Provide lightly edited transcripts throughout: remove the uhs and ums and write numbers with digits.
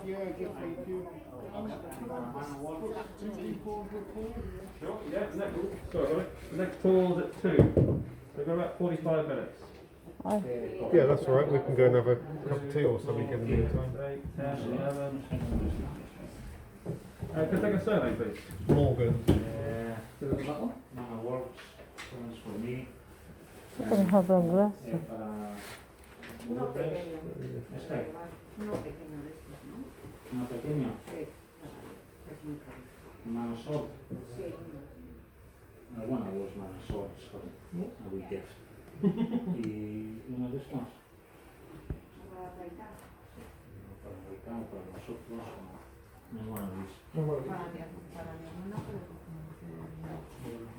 Yeah, good, thank you. Sure, yeah, the next call's at 2. We've got about 45 minutes. Yeah, that's all right. We can go and have a cup of tea or something in the meantime. 8, 10, 11. Can I take a surname, please? Morgan. Yeah. Mama works. One's for me. Ang habang glass. Uno pequeño. ¿Este? Uno pequeño de estos, ¿no? Uno pequeño. Sí, es muy caro. Manasol. Sí, One of those manasols for a wee gift. Y uno de estos. para afeitar. Para americano, para nosotros. No es one of these. Para mi hermana, pero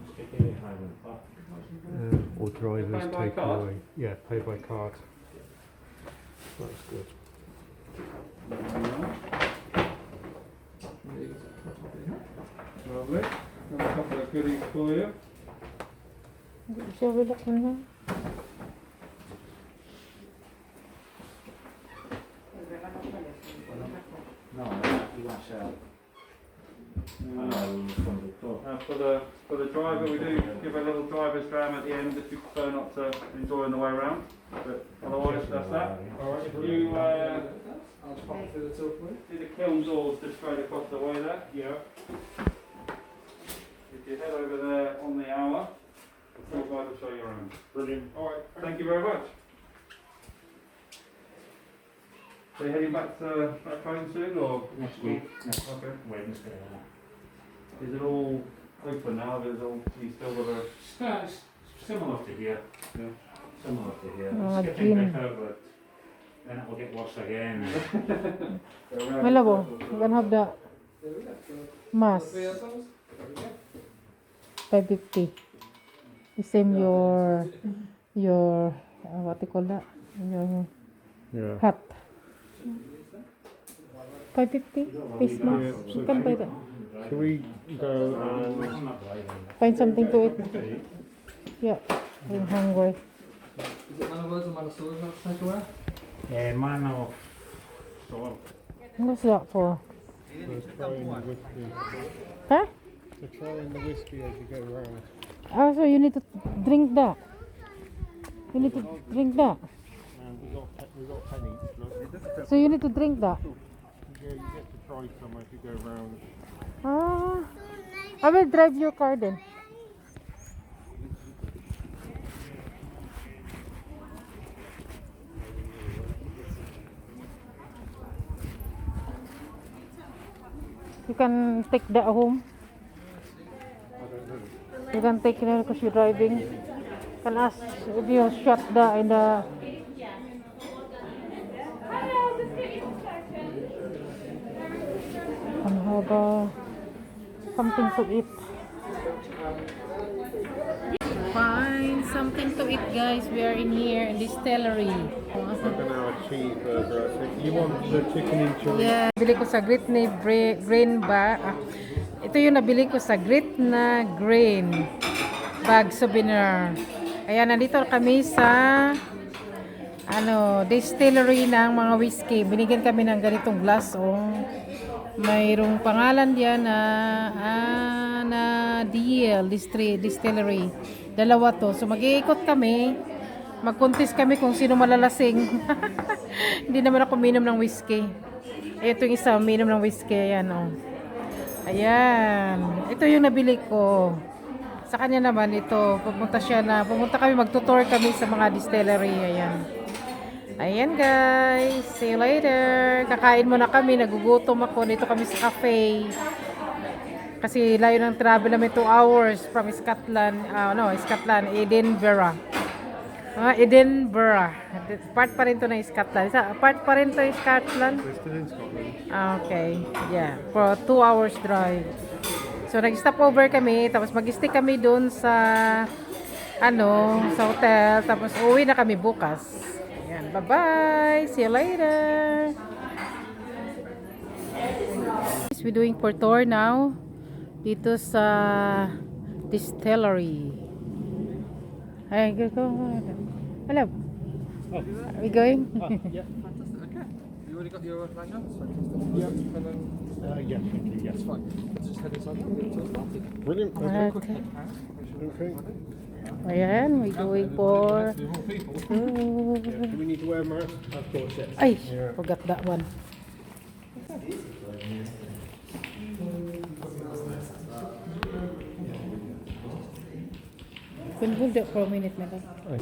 Es que quiere Highland Park. Or drivers Pay by take card? away. Yeah, pay by card. That's good. Lovely. Got a couple of goodies for you. Siya wala ko na. el regalo cuál es, por lo mejor. No, iba a ser al conductor. For the driver, we do give a little driver's dram at the end if you prefer not to enjoy on the way around. But otherwise, that's that. You I'll just pop it through the till for you. see the kiln doors just straight across the way there. Yeah. If you head over there on the hour, the tour guide will show you around. Brilliant. All right, thank you very much. So you heading back home soon, or Next week, next okay? Wednesday. Is it all open now? Is all you still got a It's similar to here. Yeah. Similar to here. Oh, It's getting gin. better, but then it will get worse again. Malabo, you can have the There we go. mass. Three ourselves? There we go. 550. The same your what you call that? Your Yeah. hat. 550 face mask. Yeah, so You can buy that. Shall we go and I'm not driving. Find something to eat. eat? Yeah, I'm hungry. Is it man of words or man of swords not to take away? Man of sword. What's that for? Let's try in the whiskey. Huh? So try in the whiskey as you go round. Oh, so you need to drink that. You need to drink that. And we got pennies. Look. So you need to drink that. Yeah, you get to try some as you go round. Ah, I will drive your car then. You can take that home. You can take it because you're driving. You can ask if you shut the in the. And have something to eat. Find something to eat, guys. We are in here in Distillery. We're gonna have a cheeseburger. I think. You want the chicken in chili? Yeah, bili ko sa Grit na grain ba. Ito yung nabili ko sa Grit na grain bag souvenir. Ayan, nandito kami sa distillery ng mga whiskey. Binigyan kami ng ganitong glass. Mayroong pangalan diyan na DL Distillery. Dalawa to. So mag-iikot kami. Mag-contest kami kung sino malalasing. Hindi naman ako minom ng whiskey. Ito yung isa, minom ng whiskey. Ayan, Ayan. Ito yung nabili ko. Sa kanya naman, ito. Pumunta kami, magtutour kami sa mga distillery. Ayan. Ayan, guys. See you later. Kakain muna kami. Nagugutom ako. Dito kami sa cafe. Kasi layo ng travel namin 2 hours from Scotland. Edinburgh. Edinburgh. Part pa rin to ng Scotland. Part pa rin to ng Scotland. We're still in Scotland. Okay. Yeah. For 2 hours drive. So, nag-stop over kami. Tapos mag-stay kami dun sa sa hotel. Tapos uwi na kami bukas. Ayan. Bye-bye. See you later. We're doing for tour now. Dito sa Distillery. Hey, go. Hello. Are we going? Yeah, fantastic. Okay. You already got your lanyards? Fantastic. Yeah. And then, Yeah, thank you, yes. that's fine. Just head inside now. Get it started. Brilliant, Okay. okay. Quick hand. Make sure Okay. Ayan, we're going for... There's more people. Do we need to wear masks? Of course, yes. Ay, Yeah. forgot that one. Can you hold that for a minute, madam? And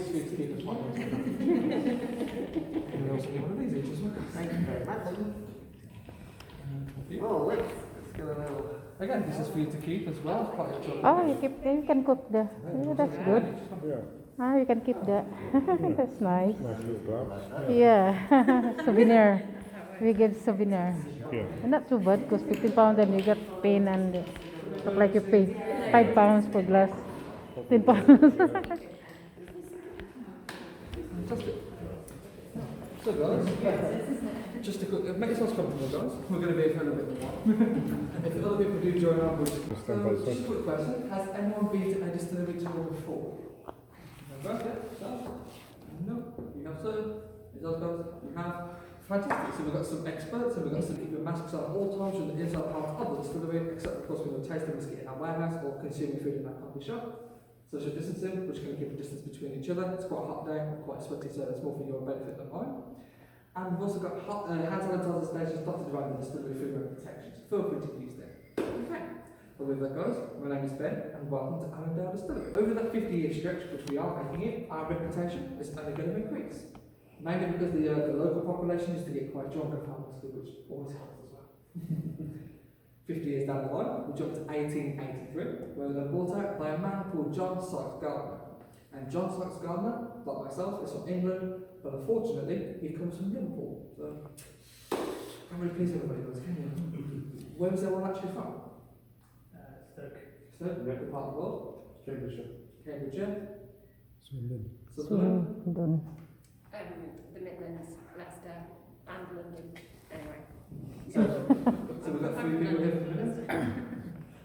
also get one of these each as well. Thank you very much. Oh, let's get a little. Again, this is for you to keep as well. Quite a chocolate. Oh, you can cook the... Oh, that's good. Yeah, Ah, you can keep that. That's nice. nice little glass. Yeah, souvenir. We get souvenir. Yeah. Not too bad because 50 pounds and you got pen and look like you pay 5 pounds per glass. 10 pounds. Fantastic. So guys, just a quick, make yourselves comfortable guys. We're going to be here for a little bit more. If other people do join our group. Stand by the Just a side. quick question, has anyone been to a distillery tour before? Remember? Yeah? No? You have so? Is those guys? You have? Fantastic. So we've got some experts and we've got some keep your masks on at all times from the inside part of the distillery, except of course when we're tasting whiskey in our warehouse or consuming food in our coffee shop. Social distancing, which can keep a distance between each other. It's quite a hot day, quite sweaty, so it's more for your benefit than mine. And we've also got hand sanitizer stations dotted around the distillery for your protection. So feel free to use them. Okay. Well, with that guys, my name is Ben and welcome to Allendale Distillery. Over that 50-year stretch which we are making it, our reputation is only going to increase. Mainly because the local population used to get quite drunk at farm whiskey, which always helps as well. 50 years down the line, we jumped to 1883, where we were bought out by a man called John Sykes Gardner. And John Sykes Gardner, like myself, is from England, but unfortunately, he comes from Liverpool. So, I'm really pleased everybody was, can you? Where was everyone actually from? Stoke. Stoke, good part of the world. Cambridgeshire. Cambridgeshire. Swindon. Sutherland. Done. The Midlands, Leicester, and London. Anyway. So we've got 3 people here for the minutes.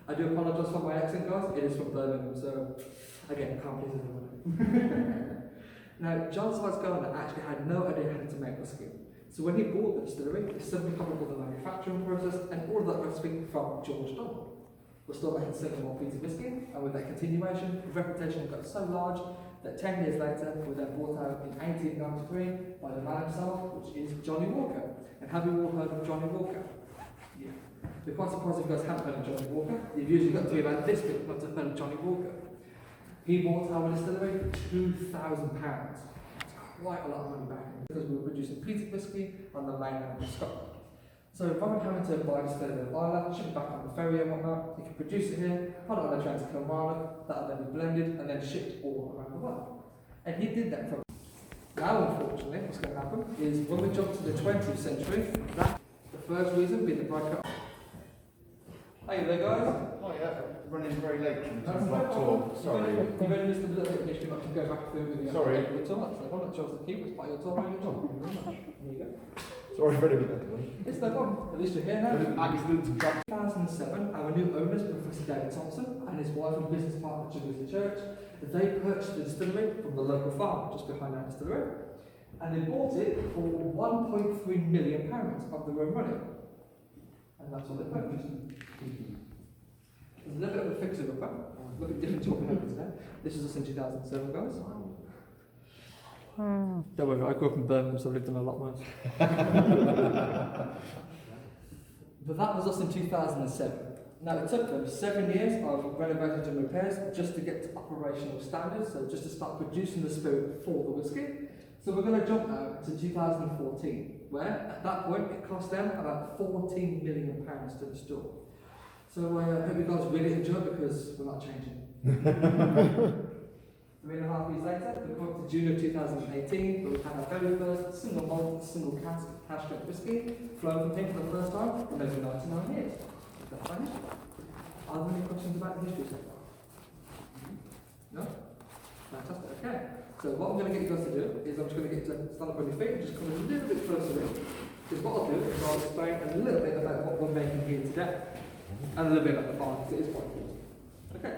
I do apologise for my accent, guys. It is from Birmingham, so again, I can't please everyone. Now, John Sykes Gardner actually had no idea how to make whiskey. So when he bought the distillery, he suddenly come up with the manufacturing process and all of that recipe from George Donald. We're still making 7 more feet of whiskey, and with that continuation, the reputation got so large that 10 years later, we were then bought out in 1893 by the man himself, which is Johnny Walker. And have you all heard of Johnny Walker? Yeah. We're quite surprised if you guys haven't heard of Johnny Walker. You've usually got to be about this bit, not to have heard of Johnny Walker. He bought our distillery for £2,000. That's quite a lot of money back then, because we were producing peated whiskey on the mainland of Scotland. So rather than having to buy a distillery in Ireland, ship it back on the ferry and whatnot, you can produce it here, put it on a train to Kilmarnock, that'll then be blended and then shipped all around the world. And he did that for now, unfortunately, what's going to happen is when we jump to the 20th century, that's the first reason being the breakup. Hey there, guys. Oh yeah, running very late from That's 10 o'clock no tour. Sorry. You've only missed a little bit of history, but I can go back through with you. Sorry. Your tour. So if I'm not sure to keep, it's part of your tour. Thank you very much. There you go. Sorry for anything. It's no problem. At least you're here now. Accident. 2007, our new owners, Professor David Thompson and his wife and business partner, Jerusalem Church, they purchased the distillery from the local farm just behind our distillery, and they bought it for £1.3 million of their own money. And that's what they purchased. There's a little bit of a fixer up. Look at different talking happens now. This is us in 2007, guys. Hmm. Don't worry, I grew up in Birmingham, so I've lived in a lot worse. But that was us in 2007. Now, it took them 7 years of renovations and repairs just to get to operational standards, so just to start producing the spirit for the whiskey. So we're going to jump now to 2014, where at that point it cost them about £14 million to install. So I hope you guys really enjoy it because we're not changing. 3.5 years later, we come up to June of 2018, where we had our very first single malt, single cask hash strength whiskey flown from here for the first time in over 99 years. That's my history. Are there any questions about the history so far? No? Fantastic, okay. So what I'm going to get you guys to do is I'm just going to get you to stand up on your feet and just come a little bit closer in. Because what I'll do is I'll explain a little bit about what we're making here today. And a little bit about the farm, because it is quite important. Okay.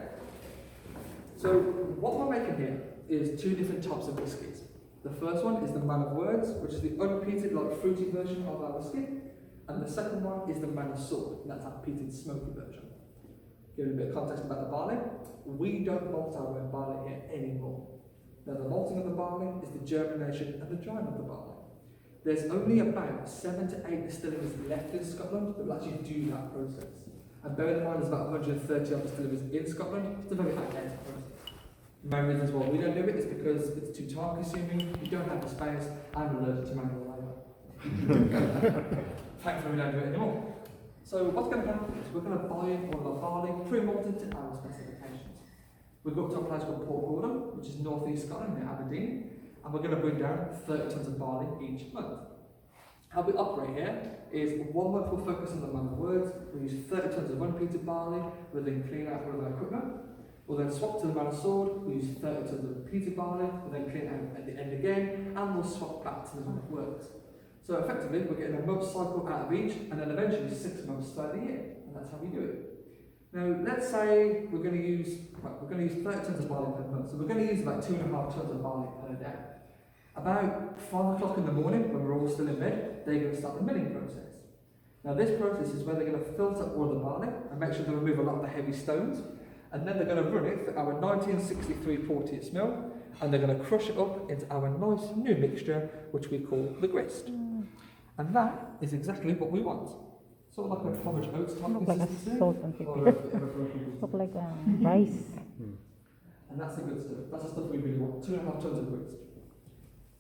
So what we're making here is 2 different types of whiskies. The first one is the Man of Words, which is the unpeated, like fruity version of our whiskey. And the second one is the Man of Sword, and that's our peated, smoky version. Giving a bit of context about the barley, we don't malt our own barley here anymore. Now the malting of the barley is the germination and the drying of the barley. There's only about 7 to 8 distilleries left in Scotland that will actually do that process. And bear in mind there's about 130 odd distilleries in Scotland, it's a very high-end process. The main reasons why we don't do it is because it's too time consuming, you don't have the space, and we're allergic to manual labour. Thankfully we don't do it anymore. So what's going to happen is we're going to buy in all of our barley pre-malted to our specifications. We've got to a place called Port Gordon, which is northeast Scotland near Aberdeen, and we're going to bring down 30 tonnes of barley each month. How we operate here is 1 month we'll focus on the Man of Words, we'll use 30 tonnes of unpeated barley, we'll then clean out all of our equipment. We'll then swap to the Man of Sword, we'll use 30 tonnes of peated barley, we'll then clean out at the end again, and we'll swap back to the Man of Words. So effectively, we're getting a month cycle out of each, and then eventually 6 months throughout the year, and that's how we do it. Now, let's say we're going to use 30 tonnes of barley per month, so we're going to use about 2.5 tonnes of barley per day. About 5 o'clock in the morning, when we're all still in bed, they're going to start the milling process. Now, this process is where they're going to filter all the barley and make sure they remove a lot of the heavy stones, and then they're going to run it through our 1963 Porteous mill, and they're going to crush it up into our nice new mixture, which we call the grist. And that is exactly what we want. Sort of like a porridge oats type Look like a consistency. salt and or pepper. a broken Look like rice. And that's the good stuff. That's the stuff we really want. 2.5 tonnes of grist.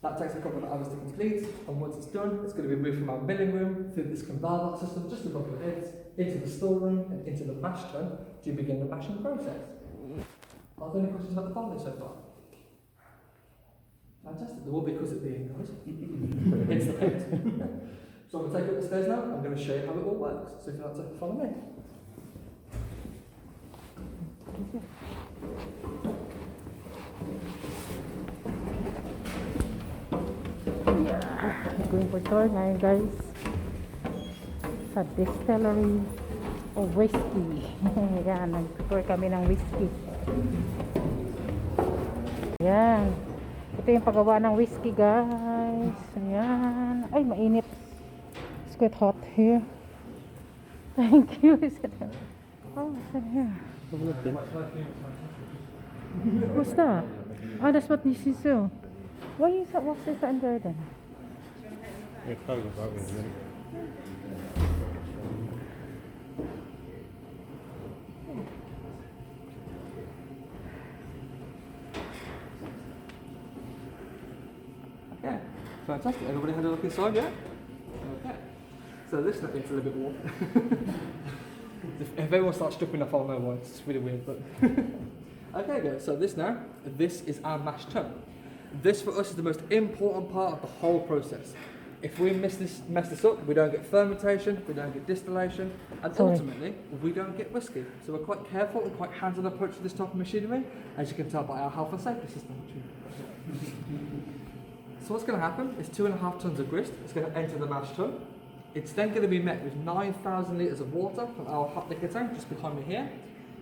That takes a couple of hours to complete, and once it's done, it's going to be moved from our milling room through this conveyor belt system just above your heads, into the storeroom and into the mash tun to begin the mashing process. Are there any questions about the barley so far? Fantastic. There will be because it's being guys. It's the pit. So I'm going to take you up the stairs now. I'm going to show you how it all works. So if you'd like to follow me. Yeah, going for tour ngayon guys sa Distillery of Whisky. Yan, nag-tour kami ng whiskey. Yan. Ito yung paggawa ng whiskey guys. Ayan. Ay, mainit. It's quite hot here. Thank you. Oh, what's that here? What's that? Oh, that's what this is. Why is that? What's this under then? Yeah, kind of that, isn't it? Okay, fantastic. Everybody had a look inside, yeah? Okay. So this needs a little bit warm. If everyone starts stripping off, I'll know why. It's really weird, but... Okay guys, so this is our mash tun. This for us is the most important part of the whole process. If we mess this up, we don't get fermentation, we don't get distillation, and ultimately, we don't get whiskey. So we're quite careful and quite hands-on approach to this type of machinery, as you can tell by our health and safety system. So what's going to happen is 2.5 tonnes of grist is going to enter the mash tun. It's then going to be met with 9,000 litres of water from our hot liquor tank just behind me here,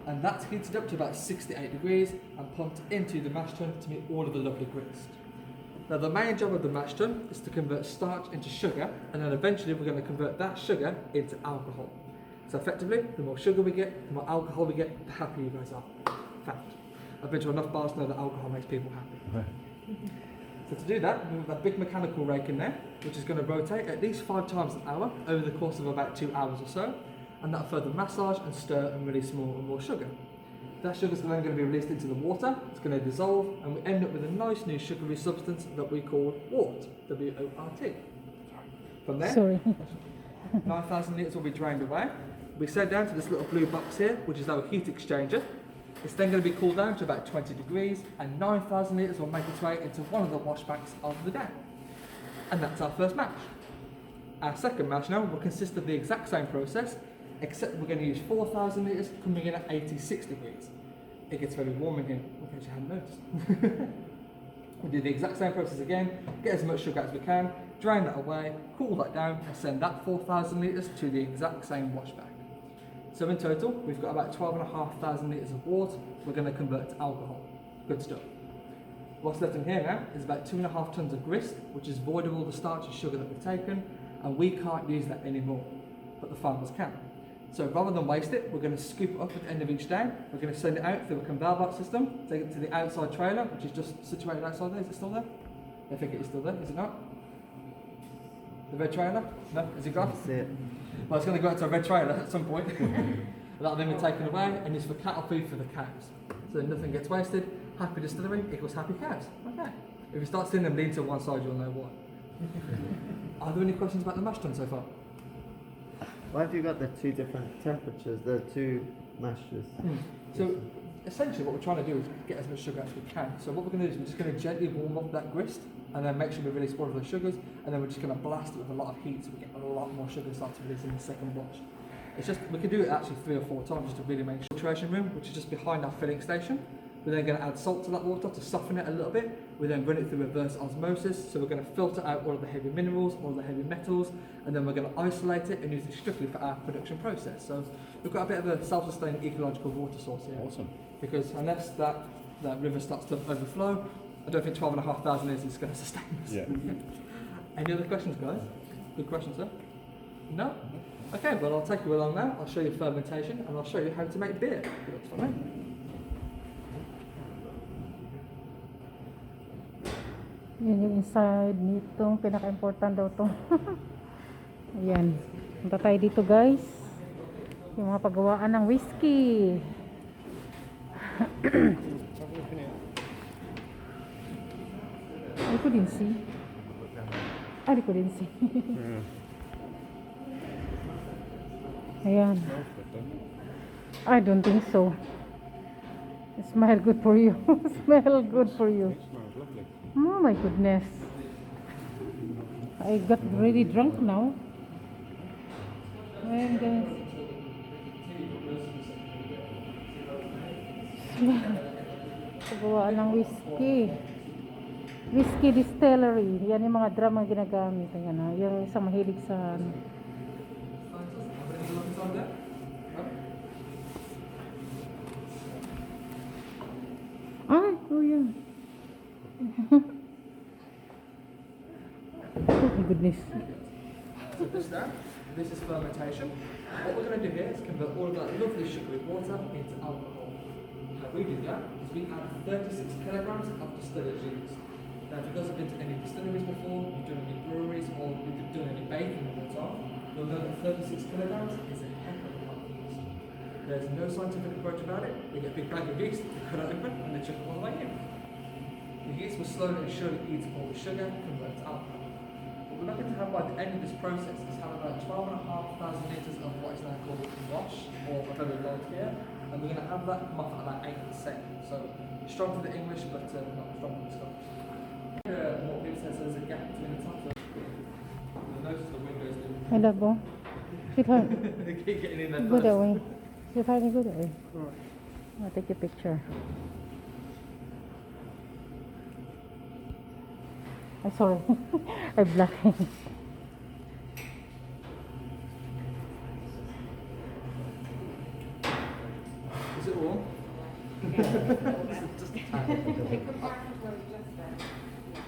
and that's heated up to about 68 degrees and pumped into the mash tun to meet all of the lovely grist. Now the main job of the mash tun is to convert starch into sugar, and then eventually we're going to convert that sugar into alcohol. So effectively, the more sugar we get, the more alcohol we get, the happier you guys are. Fact. I've been to enough bars to know that alcohol makes people happy. So to do that, we've got a big mechanical rake in there, which is going to rotate at least 5 times an hour over the course of about 2 hours or so, and that'll further massage and stir and release more and more sugar. That sugar is then going to be released into the water, it's going to dissolve, and we end up with a nice new sugary substance that we call wort, W-O-R-T. From there, 9,000 litres will be drained away. We send down to this little blue box here, which is our heat exchanger. It's then going to be cooled down to about 20 degrees, and 9,000 litres will make its way into one of the washbacks of the day. And that's our first mash. Our second mash now will consist of the exact same process, except we're going to use 4,000 litres coming in at 86 degrees. It gets very warm in here, in case you hadn't noticed. We do the exact same process again, get as much sugar as we can, drain that away, cool that down, and send that 4,000 litres to the exact same washback. So in total, we've got about 12,500 litres of water we're going to convert to alcohol. Good stuff. What's left in here now is about 2.5 tons of grist, which is void of all the starch and sugar that we've taken, and we can't use that anymore, but the farmers can. So rather than waste it, we're going to scoop it up at the end of each day. We're going to send it out through a conveyor belt system, take it to the outside trailer, which is just situated outside there. Is it still there? I think it is still there, is it not? The red trailer? No? Is it gone? That's it. Well, it's going to go out to a red trailer at some point. That'll then be taken away and used for cattle food for the cows. So nothing gets wasted. Happy distillery equals happy cows. Okay. If you start seeing them lean to one side, you'll know why. Are there any questions about the mash tun so far? Why have you got the two different temperatures, the two mashes? So essentially what we're trying to do is get as much sugar as we can. So what we're going to do is we're just going to gently warm up that grist and then make sure we release all of those sugars, and then we're just going to blast it with a lot of heat so we get a lot more sugar start to release in the second wash. It's just, we can do it actually 3 or 4 times just to really make sure. Filtration room, which is just behind our filling station. We're then going to add salt to that water to soften it a little bit. We then run it through reverse osmosis, so we're going to filter out all of the heavy minerals, all of the heavy metals, and then we're going to isolate it and use it strictly for our production process. So we've got a bit of a self-sustaining ecological water source here. Awesome. Because unless that river starts to overflow, I don't think 12,500 litres is going to sustain us. Yeah. Any other questions, guys? Good question, sir? No? Okay, well I'll take you along now. I'll show you fermentation and I'll show you how to make beer. That's for me. Yun yung inside nitong pinaka-important daw to. Ayan. Punta tayo dito guys. Yung mga paggawaan ng whiskey. I couldn't see. I couldn't see. Ayan. I don't think so. Smell good for you. Smell good for you. Smells lovely. Oh my goodness. I got really drunk now. And pagawaan ng whiskey. Whisky Distillery. Yan yung mga drum ang ginagamit. Ayan, ha? Yung isang mahilig sa ay, oh yeah. Oh my goodness. So this is fermentation. What we're going to do here is convert all of that lovely sugary water into alcohol. How we do that is we add 36 kilograms of distillers juice. Now if you guys have been to any distilleries before, you've done any breweries, or you've done any baking in the time, you'll know that 36 kilograms is a heck of a lot of yeast. There's no scientific approach about it. We get a big bag of yeast, we cut it open, and they chuck it all the way in. The yeast will slowly and surely eat all the sugar and convert to alcohol. What we're looking to have by the end of this process is have about 12,500 litres of what is now called wash, or a very light beer, and we're going to have that come off at about 8%. So strong for the English, but not strong for the Scottish. What people say, so there's a gap between the top. You'll notice the windows do. I love you. Sweetheart, They keep getting in there go that first. way. Sweetheart, go that way. I'll take a picture. I'm sorry. I'm blocking. Is it warm?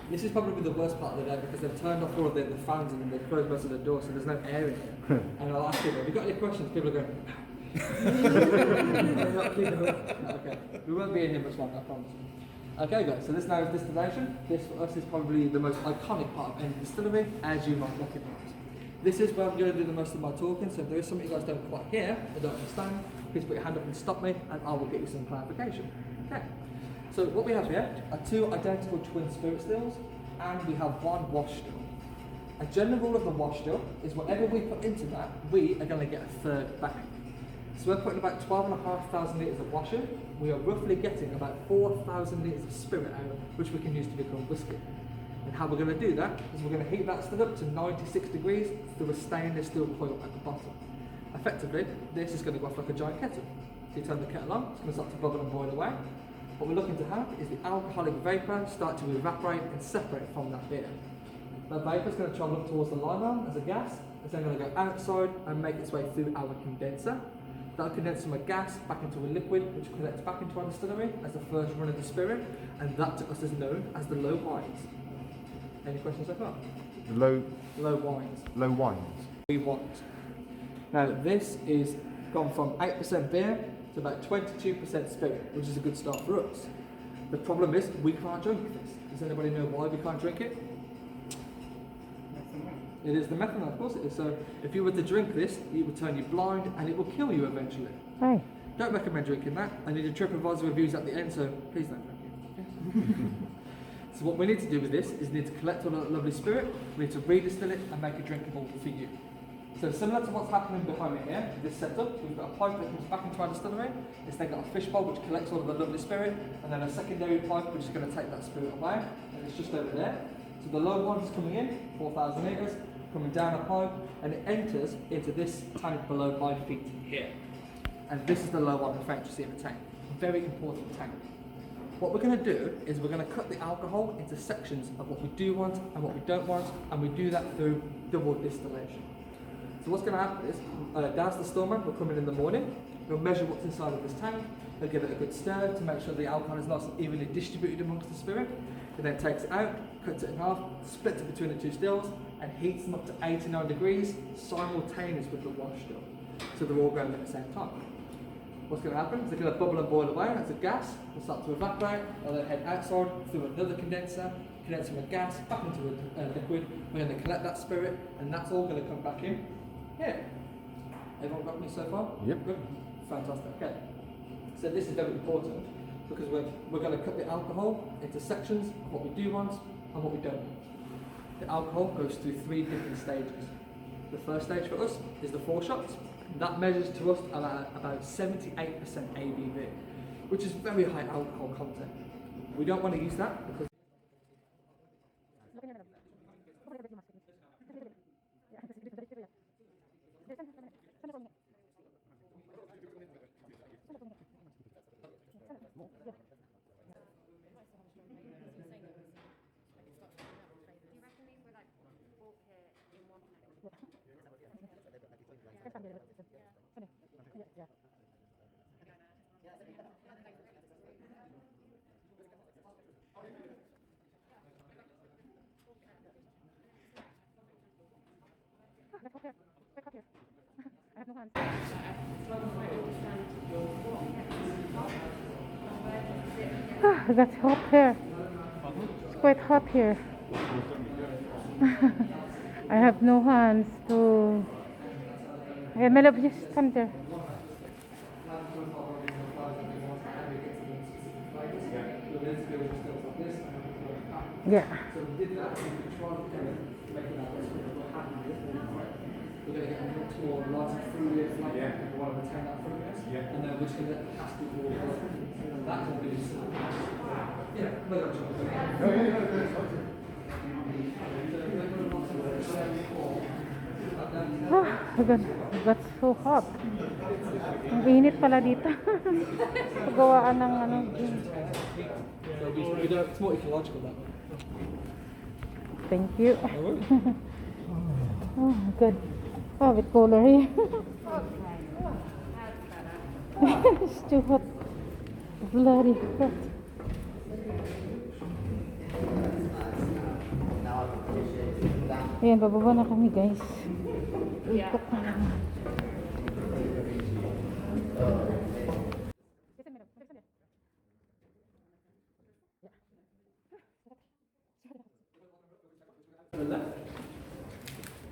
This is probably the worst part of the day because they've turned off all of the fans and they've closed most of the doors, so there's no air in here. And I'll ask people, have you got any questions? People are going, okay, we won't be in here much longer, I promise. Okay guys, so this now is distillation. This for us is probably the most iconic part of any distillery, as you might recognise. This is where I'm going to do the most of my talking, so if there is something you guys don't quite hear or don't understand, please put your hand up and stop me and I will get you some clarification. Okay. So what we have here are 2 identical twin spirit stills and we have 1 wash still. A general rule of the wash still is whatever we put into that, we are going to get a third back. So we're putting about 12,500 litres of wash in. We are roughly getting about 4,000 litres of spirit out, which we can use to become whiskey. And how we're going to do that is we're going to heat that still up to 96 degrees through a stainless steel coil at the bottom. Effectively, this is going to go off like a giant kettle. So you turn the kettle on, it's going to start to bubble and boil away. What we're looking to have is the alcoholic vapour start to evaporate and separate from that beer. That vapour is going to travel up towards the lime arm as a gas. It's then going to go outside and make its way through our condenser. That'll condense from a gas back into a liquid, which collects back into our distillery as the first run of the spirit, and that to us is known as the low wines. Any questions so far? Low Wines. low wines. We want. Now this is gone from 8% beer to about 22% spirit, which is a good start for us. The problem is we can't drink this. Does anybody know why we can't drink it? It is the methanol, of course it is. So if you were to drink this, it would turn you blind and it will kill you eventually. Ay. Don't recommend drinking that. I need a TripAdvisor reviews at the end, so please don't drink it. So what we need to do with this is we need to collect all that lovely spirit, we need to redistill it and make it drinkable for you. So similar to what's happening behind me here, this setup, we've got a pipe that comes back into our distillery, it's then got a fish bowl which collects all of the lovely spirit, and then a secondary pipe which is going to take that spirit away, and it's just over there. So the low one is coming in, 4,000 litres, coming down a pipe, and it enters into this tank below 5 feet here. And this is the low one effect you see in the tank. Very important tank. What we're going to do is we're going to cut the alcohol into sections of what we do want and what we don't want, and we do that through double distillation. So what's going to happen is, Daz the storeman will come in the morning, he'll measure what's inside of this tank, he'll give it a good stir to make sure the alcohol is nice and evenly distributed amongst the spirit. He then takes it out, cuts it in half, splits it between the two stills, and heats them up to 89 degrees, simultaneous with the wash still. So they're all going at the same time. What's going to happen is they're going to bubble and boil away as a gas, will start to evaporate, they'll then head outside through another condenser, condense from a gas back into a liquid, we're going to collect that spirit, and that's all going to come back in here. Everyone got me so far? Yep. Good. Fantastic. Okay. So this is very important because we're going to cut the alcohol into sections of what we do want and what we don't want. The alcohol goes through 3 different stages. The first stage for us is the 4 shots. That measures to us about 78% ABV, which is very high alcohol content. We don't want to use that because That's hot here. It's quite hot here. I have no hands to. Hey, Melo, just come there. Yeah. So we did that, we controlled the chemical, making that recipe that we're happy with. We're going to get a much more lighter fruity flavour, we want to retain that fruitiness, and then we're just going to let the cask do all the work. And that will be That's so hot. Ang init pala dito. Pagawaan ng ano. So we don't, it's more ecological that way. Thank you. Oh, good. Oh, a bit cooler here. It's too hot. Bloody hot. Ayan, bababa na kami guys. Ikot na naman.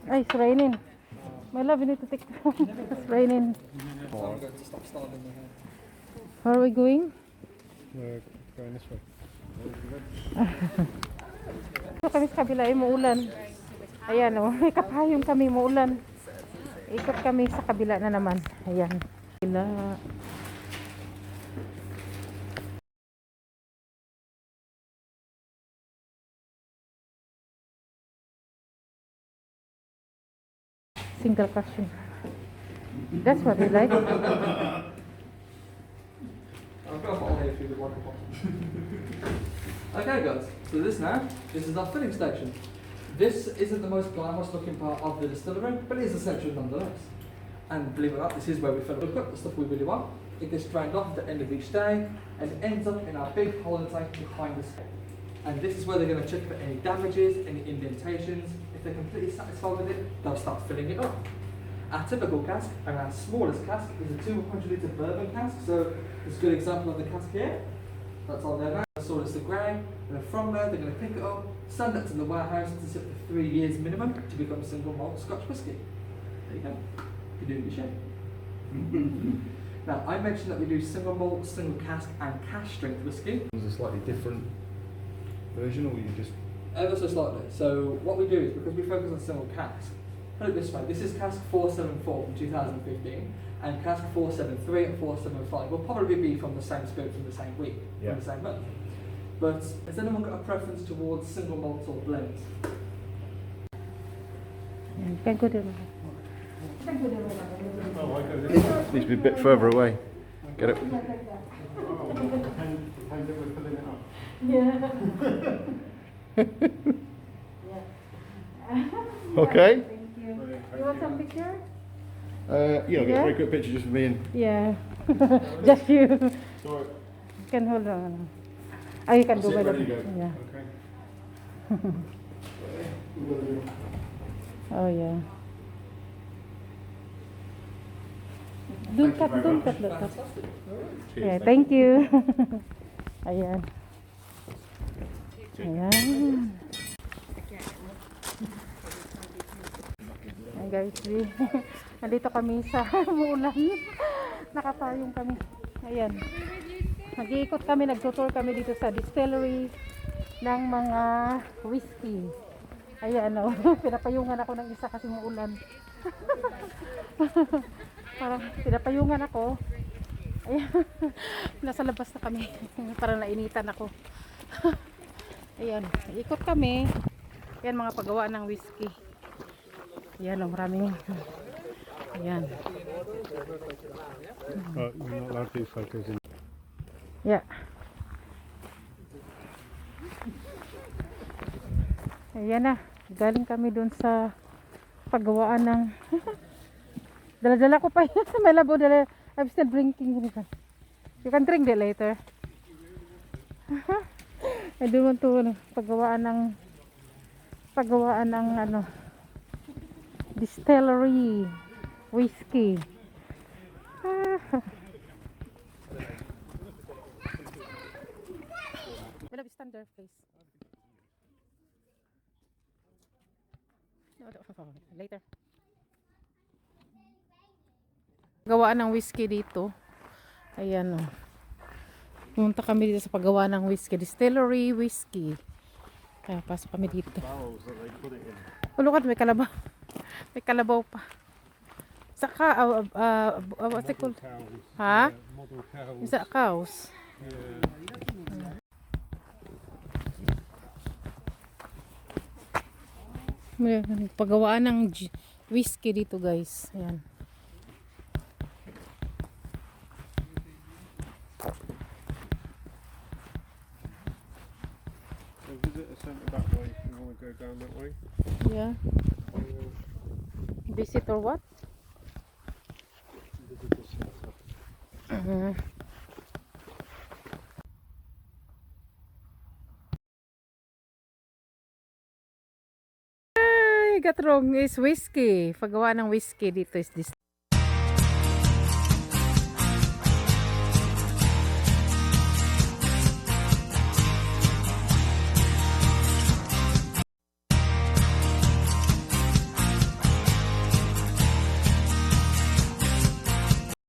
Ay, it's raining. My love, you need to take the phone. It's raining. So I'm going to stop starving my head. Where are we going? We're going this way. Ito kami sa kabila, maulan. Ayan o, may kapayong kami, maulan. Ikot kami sa kabila na naman. Ayan. Kabila. Single question. That's what they like. I've got a bottle here if you would like a bottle. Okay guys, so this is our filling station. This isn't the most glamorous looking part of the distillery, but it is essential nonetheless. And believe it or not, this is where we fill the cut, the stuff we really want. It gets drained off at the end of each day and it ends up in our big holding tank behind us. And this is where they're going to check for any damages, any indentations. If they're completely satisfied with it, they'll start filling it up. Our typical cask, and our smallest cask, is a 200 litre bourbon cask. So it's a good example of the cask here. That's on there now. So it's the grey, and then from there they're going to pick it up, send it to the warehouse to sit for 3 years minimum to become single malt Scotch whisky. There you go. You're doing your shit. Now, I mentioned that we do single malt, single cask, and cash strength whisky. It's a slightly different version, or you just Ever so slightly. So what we do is, because we focus on single cask, put it this way, this is cask 474 from 2015, and cask 473 and 475 will probably be from the same spirit from the same week, from the same month. But has anyone got a preference towards single malt or blends? Can go there. needs to be a bit further away. Get it? Okay. Thank you. You want some picture? Yeah, I'll get a very quick picture just of me and. Yeah. Just you. Sorry. You can hold on. Oh, you can That's go it, by the. ready to go. Yeah. Okay. Oh yeah. Don't cut. Fantastic. Yeah, thank you. Ayan. Ayan. Ayan guys, nandito kami sa muulan. Nakatayong kami. Ayan. Nag-iikot kami, nagtutour kami dito sa distillery ng mga whiskey. Ayan, pinapayungan ako ng isa kasi muulan. Parang pinapayungan ako. Ayan. Nasa labas na kami. Parang nainitan ako. Ayan. Ikot kami. Ayan, mga paggawa ng whiskey. Ayan, maraming. Ayan. You're not allowed to do photos in. Yeah. Ayan na. Galing kami dun sa paggawaan ng dala-dala ko pa yun. May labo dala. I'm still drinking. You can drink that later. I don't want to paggawaan ng ano distillery whiskey. Will I stand there, please? No, later. Gawaan ng whiskey dito. Ayan o. Pumunta kami dito sa paggawa ng whiskey. Distillery whiskey. Kaya pasok kami dito. Oh, look at, may kalabaw. May kalabaw pa. Saka, what's it called? Ha? Is that cows? May paggawaan ng whiskey dito guys. Ayan. Visit a centre that way if you want to go down that way. Yeah. Visit or what? I got wrong. Is whiskey. Paggawa ng whiskey dito is this.